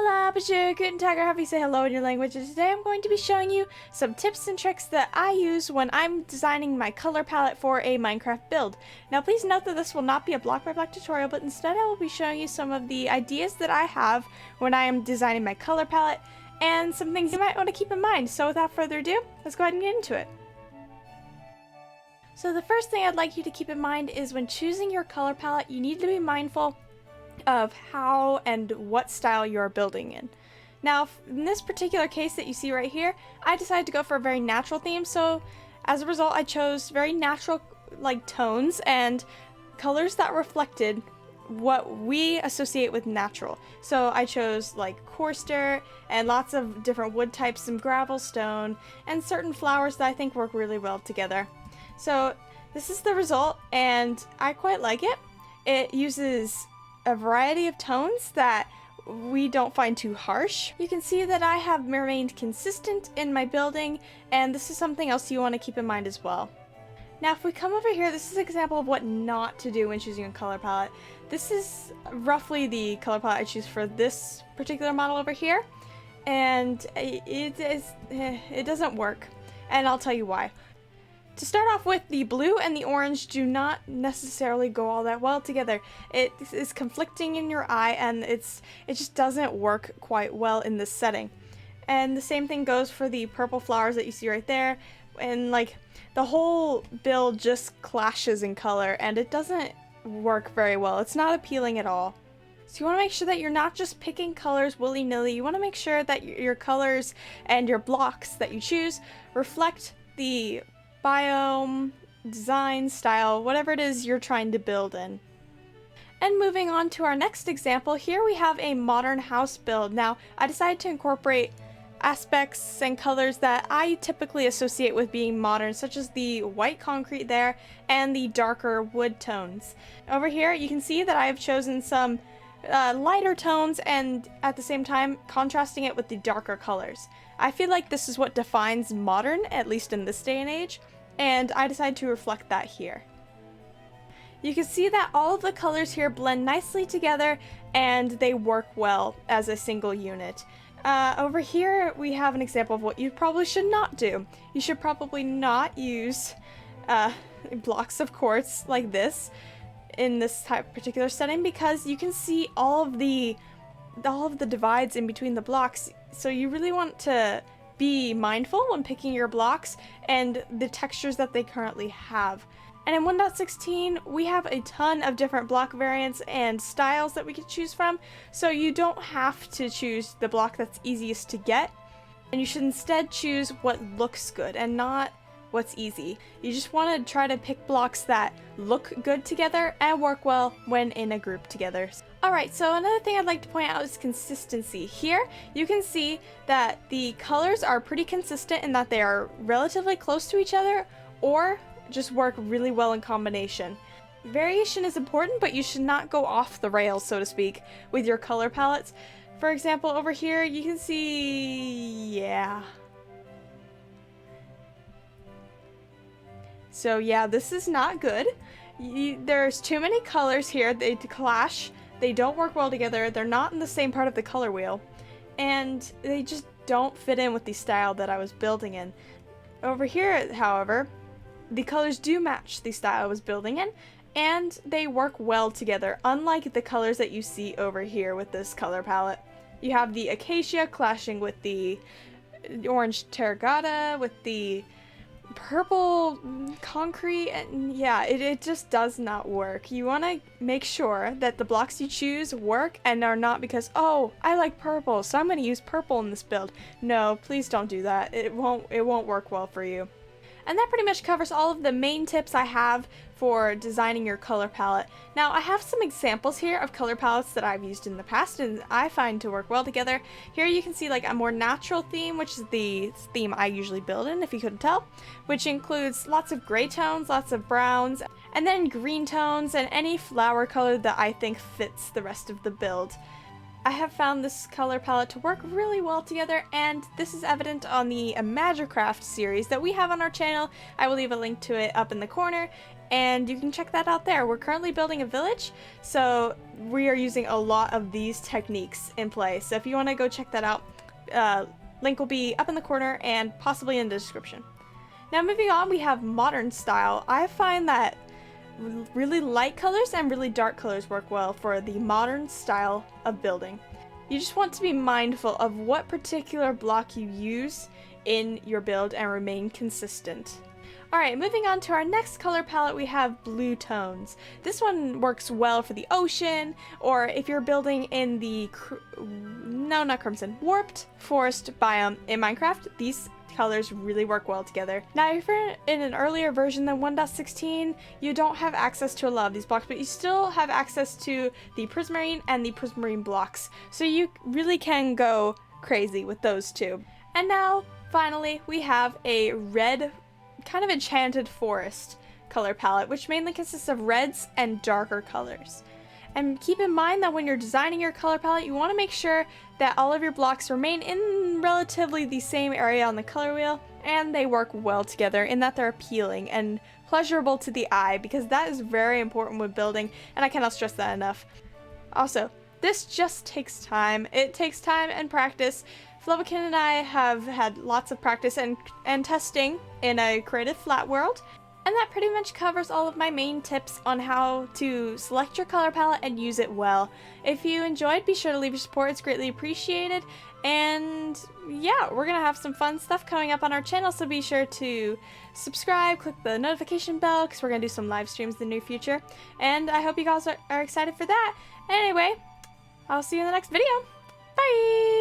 Hola, bonjour, guten tag, or however you say hello in your language, and today I'm going to be showing you some tips and tricks that I use when I'm designing my color palette for a Minecraft build. Now please note that this will not be a block by block tutorial, but instead I will be showing you some of the ideas that I have when I am designing my color palette, and some things you might want to keep in mind. So without further ado, let's go ahead and get into it. So the first thing I'd like you to keep in mind is when choosing your color palette, you need to be mindful of how and what style you're building in. Now, in this particular case that you see right here, I decided to go for a very natural theme, so as a result I chose very natural tones and colors that reflected what we associate with natural. So I chose coarse dirt and lots of different wood types, some gravel, stone, and certain flowers that I think work really well together. So this is the result, and I quite like it. It uses a variety of tones that we don't find too harsh. You can see that I have remained consistent in my building, and this is something else you want to keep in mind as well. Now if we come over here, this is an example of what not to do when choosing a color palette. This is roughly the color palette I choose for this particular model over here, and it doesn't work, and I'll tell you why. To start off with, the blue and the orange do not necessarily go all that well together. It is conflicting in your eye, and it just doesn't work quite well in this setting. And the same thing goes for the purple flowers that you see right there, and the whole build just clashes in color, and it doesn't work very well. It's not appealing at all. So you want to make sure that you're not just picking colors willy-nilly. You want to make sure that your colors and your blocks that you choose reflect the biome, design, style, whatever it is you're trying to build in. And moving on to our next example, here we have a modern house build. Now, I decided to incorporate aspects and colors that I typically associate with being modern, such as the white concrete there and the darker wood tones. Over here, you can see that I have chosen some lighter tones and at the same time contrasting it with the darker colors. I feel like this is what defines modern, at least in this day and age, and I decided to reflect that here. You can see that all of the colors here blend nicely together and they work well as a single unit. Over here we have an example of what you probably should not do. You should probably not use blocks of quartz like this in this particular setting, because you can see all of the divides in between the blocks. So you really want to be mindful when picking your blocks and the textures that they currently have. And in 1.16 we have a ton of different block variants and styles that we can choose from, so you don't have to choose the block that's easiest to get, and you should instead choose what looks good and not what's easy. You just want to try to pick blocks that look good together and work well when in a group together. Alright, so another thing I'd like to point out is consistency. Here you can see that the colors are pretty consistent in that they are relatively close to each other or just work really well in combination. Variation is important, but you should not go off the rails, so to speak, with your color palettes. For example, over here you can see, So yeah, this is not good. There's too many colors here, they clash, they don't work well together, they're not in the same part of the color wheel, and they just don't fit in with the style that I was building in. Over here, however, the colors do match the style I was building in, and they work well together, unlike the colors that you see over here with this color palette. You have the acacia clashing with the orange terracotta, with the purple concrete, and yeah, it just does not work. You want to make sure that the blocks you choose work and are not because, oh, I like purple, so I'm going to use purple in this build. No, please don't do that. It won't work well for you. And that pretty much covers all of the main tips I have for designing your color palette. Now, I have some examples here of color palettes that I've used in the past and I find to work well together. Here you can see a more natural theme, which is the theme I usually build in, if you couldn't tell, which includes lots of gray tones, lots of browns, and then green tones, and any flower color that I think fits the rest of the build. I have found this color palette to work really well together, and this is evident on the Imagicraft series that we have on our channel. I will leave a link to it up in the corner, and you can check that out there. We're currently building a village, so we are using a lot of these techniques in play. So if you want to go check that out, link will be up in the corner and possibly in the description. Now moving on, we have modern style. I find that really light colors and really dark colors work well for the modern style of building. You just want to be mindful of what particular block you use in your build and remain consistent. Alright, moving on to our next color palette, we have blue tones. This one works well for the ocean, or if you're building in the warped forest biome in Minecraft, these colors really work well together. Now, if you're in an earlier version than 1.16, you don't have access to a lot of these blocks, but you still have access to the prismarine and the prismarine blocks, so you really can go crazy with those two. And now, finally, we have a red, kind of enchanted forest color palette, which mainly consists of reds and darker colors. And keep in mind that when you're designing your color palette, you want to make sure that all of your blocks remain in relatively the same area on the color wheel, and they work well together in that they're appealing and pleasurable to the eye, because that is very important with building, and I cannot stress that enough. Also, this just takes time. It takes time and practice. Flubberkin and I have had lots of practice and testing in a creative flat world. And that pretty much covers all of my main tips on how to select your color palette and use it well. If you enjoyed, be sure to leave your support, it's greatly appreciated. And yeah, we're gonna have some fun stuff coming up on our channel, so be sure to subscribe, click the notification bell, because we're gonna do some live streams in the near future. And I hope you guys are excited for that. Anyway, I'll see you in the next video. Bye!